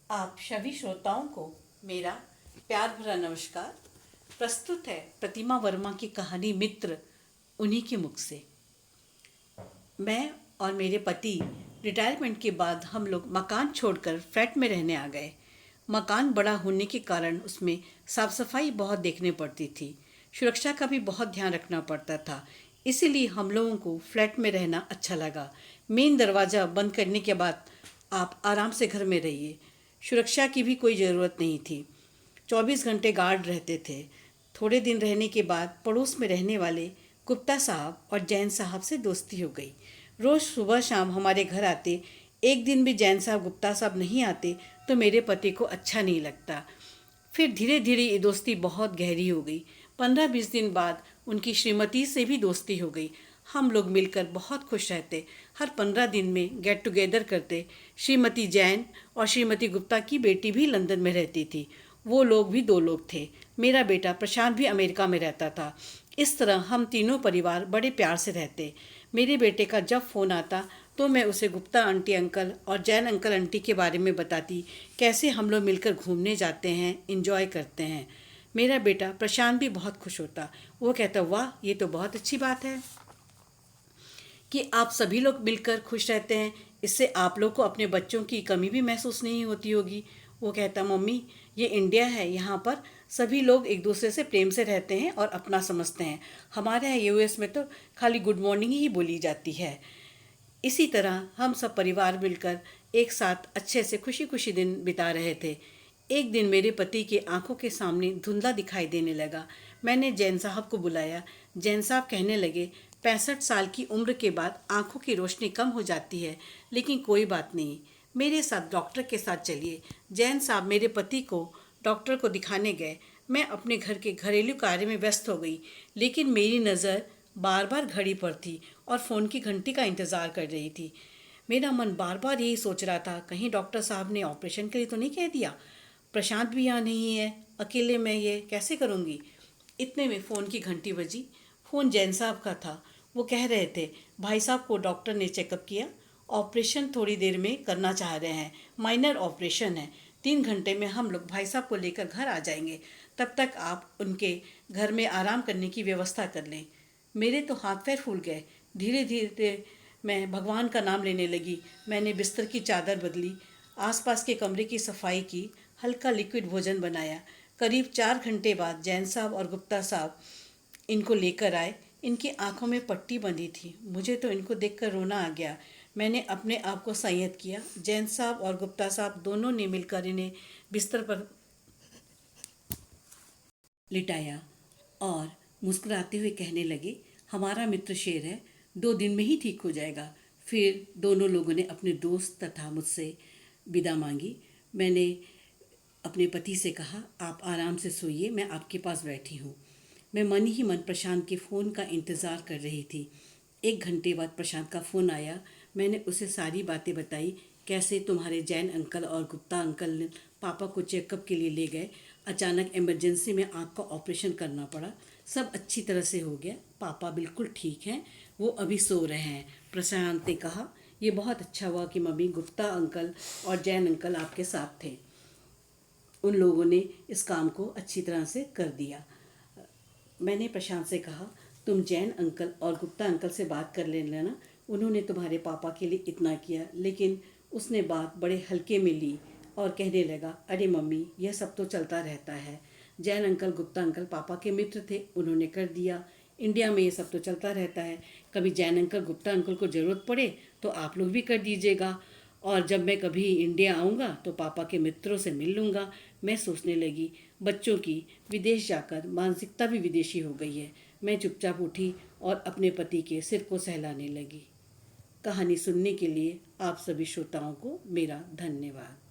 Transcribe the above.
आप सभी श्रोताओं को मेरा प्यार भरा नमस्कार। प्रस्तुत है प्रतिमा वर्मा की कहानी मित्र, उन्हीं के मुख से। मैं और मेरे पति रिटायरमेंट के बाद हम लोग मकान छोड़कर फ्लैट में रहने आ गए। मकान बड़ा होने के कारण उसमें साफ सफाई बहुत देखने पड़ती थी, सुरक्षा का भी बहुत ध्यान रखना पड़ता था। इसीलिए हम लोगों को फ्लैट में रहना अच्छा लगा। मेन दरवाज़ा बंद करने के बाद आप आराम से घर में रहिए। सुरक्षा की भी कोई ज़रूरत नहीं थी। 24 घंटे गार्ड रहते थे। थोड़े दिन रहने के बाद पड़ोस में रहने वाले गुप्ता साहब और जैन साहब से दोस्ती हो गई। रोज़ सुबह शाम हमारे घर आते। एक दिन भी जैन साहब गुप्ता साहब नहीं आते तो मेरे पति को अच्छा नहीं लगता। फिर धीरे धीरे ये दोस्ती बहुत गहरी हो गई। 15-20 दिन बाद उनकी श्रीमती से भी दोस्ती हो गई। हम लोग मिलकर बहुत खुश रहते। हर 15 दिन में गेट टुगेदर करते। श्रीमती जैन और श्रीमती गुप्ता की बेटी भी लंदन में रहती थी। वो लोग भी 2 लोग थे। मेरा बेटा प्रशांत भी अमेरिका में रहता था। इस तरह हम तीनों परिवार बड़े प्यार से रहते। मेरे बेटे का जब फ़ोन आता तो मैं उसे गुप्ता आंटी अंकल और जैन अंकल आंटी के बारे में बताती, कैसे हम लोग मिलकर घूमने जाते हैं, इंजॉय करते हैं। मेरा बेटा प्रशांत भी बहुत खुश होता। वो कहता, वाह ये तो बहुत अच्छी बात है कि आप सभी लोग मिलकर खुश रहते हैं। इससे आप लोग को अपने बच्चों की कमी भी महसूस नहीं होती होगी। वो कहता, मम्मी ये इंडिया है, यहाँ पर सभी लोग एक दूसरे से प्रेम से रहते हैं और अपना समझते हैं। हमारे यहाँ यूएस में तो खाली गुड मॉर्निंग ही बोली जाती है। इसी तरह हम सब परिवार मिलकर एक साथ अच्छे से खुशी खुशी दिन बिता रहे थे। एक दिन मेरे पति के आंखों के सामने धुंधला दिखाई देने लगा। मैंने जैन साहब को बुलाया। जैन साहब कहने लगे, 65 साल की उम्र के बाद आंखों की रोशनी कम हो जाती है, लेकिन कोई बात नहीं, मेरे साथ डॉक्टर के साथ चलिए। जैन साहब मेरे पति को डॉक्टर को दिखाने गए। मैं अपने घर के घरेलू कार्य में व्यस्त हो गई, लेकिन मेरी नज़र बार बार घड़ी पर थी और फ़ोन की घंटी का इंतज़ार कर रही थी। मेरा मन बार बार यही सोच रहा था, कहीं डॉक्टर साहब ने ऑपरेशन के लिए तो नहीं कह दिया। प्रशांत भी यहाँ नहीं है, अकेले मैं ये कैसे करूँगी। इतने में फ़ोन की घंटी बजी। फ़ोन जैन साहब का था। वो कह रहे थे, भाई साहब को डॉक्टर ने चेकअप किया, ऑपरेशन थोड़ी देर में करना चाह रहे हैं, माइनर ऑपरेशन है। 3 घंटे में हम लोग भाई साहब को लेकर घर आ जाएंगे। तब तक आप उनके घर में आराम करने की व्यवस्था कर लें। मेरे तो हाथ पैर फूल गए। धीरे धीरे मैं भगवान का नाम लेने लगी। मैंने बिस्तर की चादर बदली, आसपास के कमरे की सफाई की, हल्का लिक्विड भोजन बनाया। करीब 4 घंटे बाद जैन साहब और गुप्ता साहब इनको लेकर आए। इनकी आंखों में पट्टी बंधी थी। मुझे तो इनको देखकर रोना आ गया। मैंने अपने आप को संयत किया। जैन साहब और गुप्ता साहब दोनों ने मिलकर इन्हें बिस्तर पर लिटाया और मुस्कुराते हुए कहने लगे, हमारा मित्र शेर है, 2 दिन में ही ठीक हो जाएगा। फिर दोनों लोगों ने अपने दोस्त तथा मुझसे विदा मांगी। मैंने अपने पति से कहा, आप आराम से सोइए, मैं आपके पास बैठी हूँ। मैं मन ही मन प्रशांत के फ़ोन का इंतज़ार कर रही थी। 1 घंटे बाद प्रशांत का फ़ोन आया। मैंने उसे सारी बातें बताई, कैसे तुम्हारे जैन अंकल और गुप्ता अंकल ने पापा को चेकअप के लिए ले गए। अचानक इमरजेंसी में आँख का ऑपरेशन करना पड़ा। सब अच्छी तरह से हो गया। पापा बिल्कुल ठीक हैं, वो अभी सो रहे हैं। प्रशांत ने कहा, ये बहुत अच्छा हुआ कि मम्मी, गुप्ता अंकल और जैन अंकल आपके साथ थे। उन लोगों ने इस काम को अच्छी तरह से कर दिया। मैंने प्रशांत से कहा, तुम जैन अंकल और गुप्ता अंकल से बात कर लेना, उन्होंने तुम्हारे पापा के लिए इतना किया। लेकिन उसने बात बड़े हल्के में ली और कहने लगा, अरे मम्मी, यह सब तो चलता रहता है। जैन अंकल गुप्ता अंकल पापा के मित्र थे, उन्होंने कर दिया। इंडिया में ये सब तो चलता रहता है। कभी जैन अंकल गुप्ता अंकल को ज़रूरत पड़े तो आप लोग भी कर दीजिएगा। और जब मैं कभी इंडिया आऊँगा तो पापा के मित्रों से मिल लूँगा। मैं सोचने लगी, बच्चों की विदेश जाकर मानसिकता भी विदेशी हो गई है। मैं चुपचाप उठी और अपने पति के सिर को सहलाने लगी। कहानी सुनने के लिए आप सभी श्रोताओं को मेरा धन्यवाद।